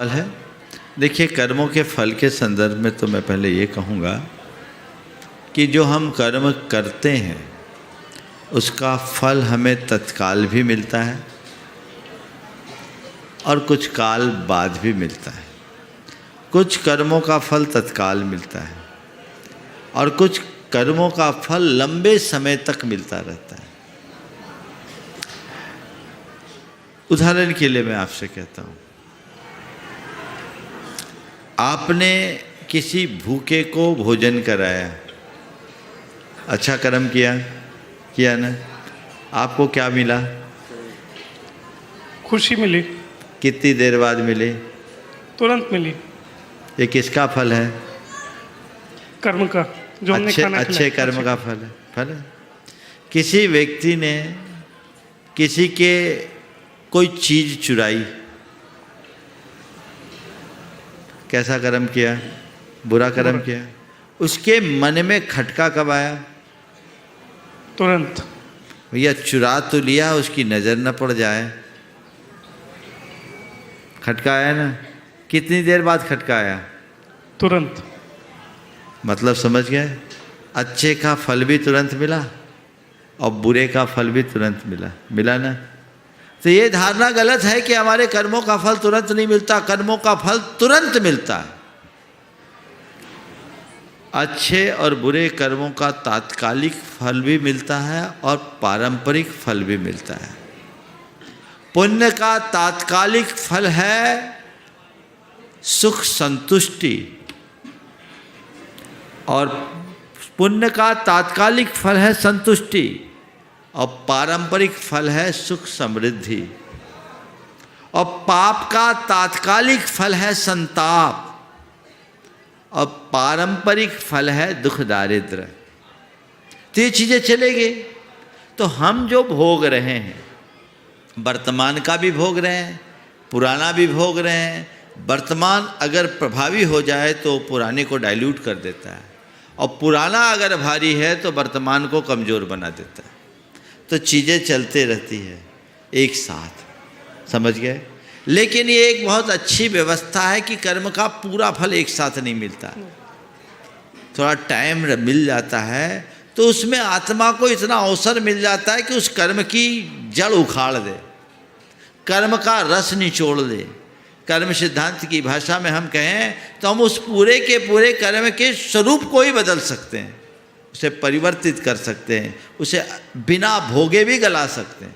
फल है। देखिए, कर्मों के फल के संदर्भ में तो मैं पहले ये कहूँगा कि जो हम कर्म करते हैं उसका फल हमें तत्काल भी मिलता है और कुछ काल बाद भी मिलता है। कुछ कर्मों का फल तत्काल मिलता है और कुछ कर्मों का फल लंबे समय तक मिलता रहता है। उदाहरण के लिए मैं आपसे कहता हूँ, आपने किसी भूखे को भोजन कराया, अच्छा कर्म किया ना, आपको क्या मिला? खुशी मिली। कितनी देर बाद मिली? तुरंत मिली। ये किसका फल है? कर्म का, जो हमने खाना खिलाया। अच्छे कर्म का फल है। किसी व्यक्ति ने किसी के कोई चीज चुराई, कैसा कर्म किया? बुरा कर्म किया। उसके मन में खटका कब आया? तुरंत। भैया चुरा तो लिया, उसकी नज़र न पड़ जाए। खटका आया ना? कितनी देर बाद खटका आया? तुरंत। मतलब समझ गए? अच्छे का फल भी तुरंत मिला और बुरे का फल भी तुरंत मिला ना? तो ये धारणा गलत है कि हमारे कर्मों का फल तुरंत नहीं मिलता। कर्मों का फल तुरंत मिलता है। अच्छे और बुरे कर्मों का तात्कालिक फल भी मिलता है और पारंपरिक फल भी मिलता है। पुण्य का तात्कालिक फल है सुख संतुष्टि और पुण्य का तात्कालिक फल है संतुष्टि और पारंपरिक फल है सुख समृद्धि। और पाप का तात्कालिक फल है संताप और पारंपरिक फल है दुख दारिद्र्य। तो ये चीज़ें चलेगी। तो हम जो भोग रहे हैं, वर्तमान का भी भोग रहे हैं, पुराना भी भोग रहे हैं। वर्तमान अगर प्रभावी हो जाए तो पुराने को डाइल्यूट कर देता है और पुराना अगर भारी है तो वर्तमान को कमज़ोर बना देता है। तो चीज़ें चलते रहती है एक साथ, समझ गए? लेकिन ये एक बहुत अच्छी व्यवस्था है कि कर्म का पूरा फल एक साथ नहीं मिलता, थोड़ा टाइम मिल जाता है। तो उसमें आत्मा को इतना अवसर मिल जाता है कि उस कर्म की जड़ उखाड़ दे, कर्म का रस निचोड़ दे। कर्म सिद्धांत की भाषा में हम कहें तो हम उस पूरे के पूरे कर्म के स्वरूप को ही बदल सकते हैं, उसे परिवर्तित कर सकते हैं, उसे बिना भोगे भी गला सकते हैं।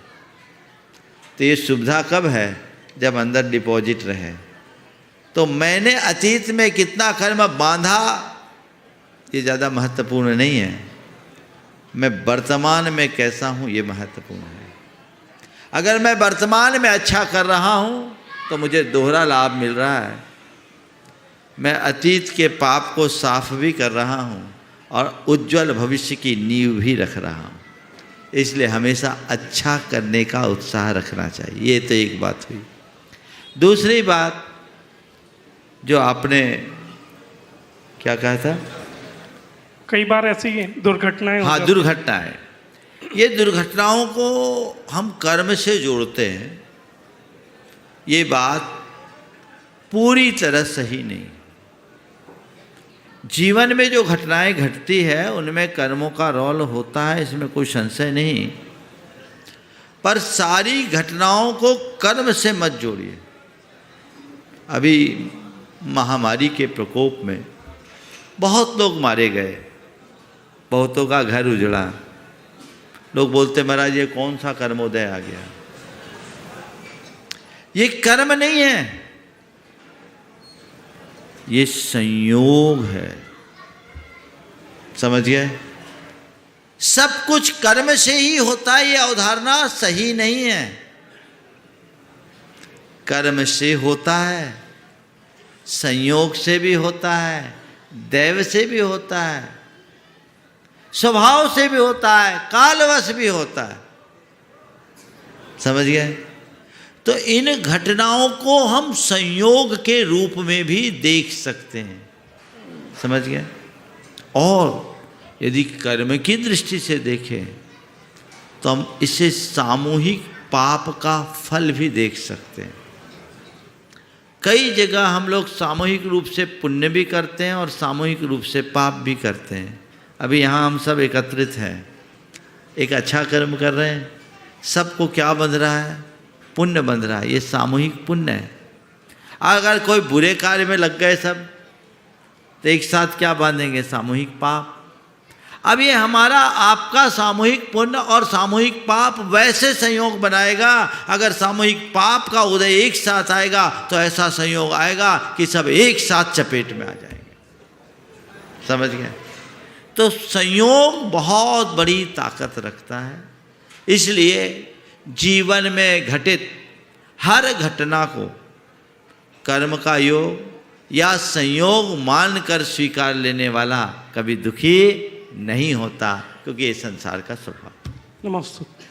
तो ये सुविधा कब है? जब अंदर डिपॉजिट रहे। तो मैंने अतीत में कितना कर्म बांधा ये ज़्यादा महत्वपूर्ण नहीं है, मैं वर्तमान में कैसा हूँ ये महत्वपूर्ण है। अगर मैं वर्तमान में अच्छा कर रहा हूँ तो मुझे दोहरा लाभ मिल रहा है। मैं अतीत के पाप को साफ भी कर रहा हूँ और उज्जवल भविष्य की नींव भी रख रहा हूँ। इसलिए हमेशा अच्छा करने का उत्साह रखना चाहिए। ये तो एक बात हुई। दूसरी बात जो आपने क्या कहा था? कई बार ऐसी दुर्घटनाएं हो हाँ, जाती हैं। दुर्घटनाएं। ये दुर्घटनाओं को हम कर्म से जोड़ते हैं। ये बात पूरी तरह सही नहीं। जीवन में जो घटनाएं घटती है उनमें कर्मों का रोल होता है, इसमें कोई संशय नहीं। पर सारी घटनाओं को कर्म से मत जोड़िए। अभी महामारी के प्रकोप में बहुत लोग मारे गए, बहुतों का घर उजड़ा। लोग बोलते महाराज ये कौन सा कर्मोदय आ गया? ये कर्म नहीं है, ये संयोग है। समझ गए? सब कुछ कर्म से ही होता है, ये अवधारणा सही नहीं है। कर्म से होता है, संयोग से भी होता है, दैव से भी होता है, स्वभाव से भी होता है, कालवश भी होता है। समझ गए? तो इन घटनाओं को हम संयोग के रूप में भी देख सकते हैं। समझ गए? और यदि कर्म की दृष्टि से देखें तो हम इसे सामूहिक पाप का फल भी देख सकते हैं। कई जगह हम लोग सामूहिक रूप से पुण्य भी करते हैं और सामूहिक रूप से पाप भी करते हैं। अभी यहाँ हम सब एकत्रित हैं, एक अच्छा कर्म कर रहे हैं, सबको क्या बंध रहा है? पुण्य बंध रहा है। ये सामूहिक पुण्य है। अगर कोई बुरे कार्य में लग गए सब, तो एक साथ क्या बांधेंगे? सामूहिक पाप। अब ये हमारा आपका सामूहिक पुण्य और सामूहिक पाप वैसे संयोग बनाएगा, अगर सामूहिक पाप का उदय एक साथ आएगा तो ऐसा संयोग आएगा कि सब एक साथ चपेट में आ जाएंगे। समझ गए? तो संयोग बहुत बड़ी ताकत रखता है। इसलिए जीवन में घटित हर घटना को कर्म का योग या संयोग मानकर स्वीकार लेने वाला कभी दुखी नहीं होता, क्योंकि ये संसार का स्वभाव। नमस्ते।